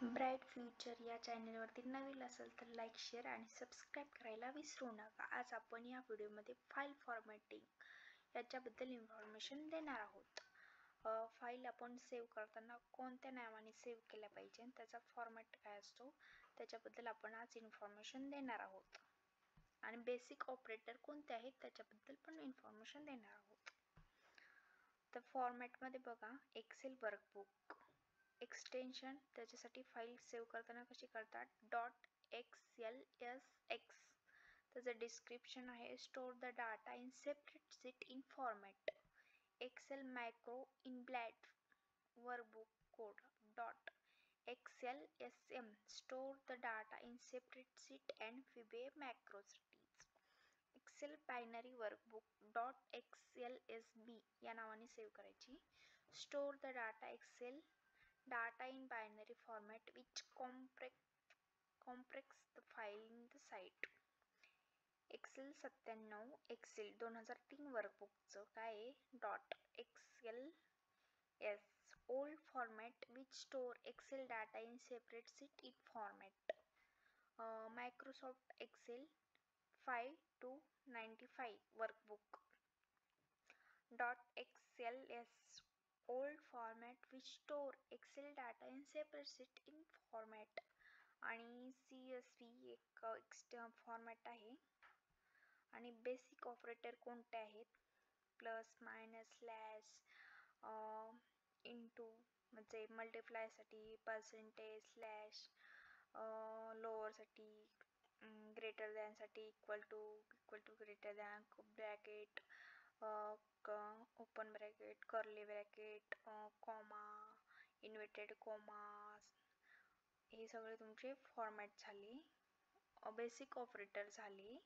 Bright future या चॅनलवरती नवीन असेल तर लाईक, शेअर आणि सबस्क्राईब करायला विसरू नका. आज आपण या व्हिडिओमध्ये फाईल फॉर्मॅटिंग याच्याबद्दल इन्फॉर्मेशन देणार आहोत. फाईल आपण सेव्ह करताना कोणत्या नावाने सेव्ह केल्या पाहिजे, त्याचा फॉर्मॅट काय असतो त्याच्याबद्दल आपण आज इन्फॉर्मेशन देणार आहोत. आणि बेसिक ऑपरेटर कोणते आहेत त्याच्याबद्दल पण इन्फॉर्मेशन देणार आहोत. तर फॉर्मॅटमध्ये बघा, एक्सेल वर्कबुक एक्सटेन्शन त्याच्यासाठी फाईल सेव्ह करताना कशी करतात, .xlsx. त्याचं डिस्क्रिप्शन आहे, store the data in separate sheet in format Excel macro enabled workbook code .xlsm store the data in separate sheet and फिबे मॅक्रोसिटीज. एक्सेल बायनरी वर्कबुक .xlsb या नावाने सेव्ह करायची. Store the data Excel data in binary format which compress the file in the site. Excel 97 Excel 2003 वर्कबुकचं काय आहे, .xls old format which store excel data in separate sheet in format. Microsoft Excel 5 to 95 workbook .xls old format which store excel data in separate sheet in format. आणि CSV एक format आहे. आणि basic operator कोणते आहेत, plus, minus, slash, into म्हणजे मल्टिप्लायसाठी, percentage, slash, लोअरसाठी, greater दॅनसाठी, equal to greater than, bracket, open bracket, curly bracket, comma, inverted comma, हे सगळे तुमचे फॉर्मॅट झाले, बेसिक ऑपरेटर झाले.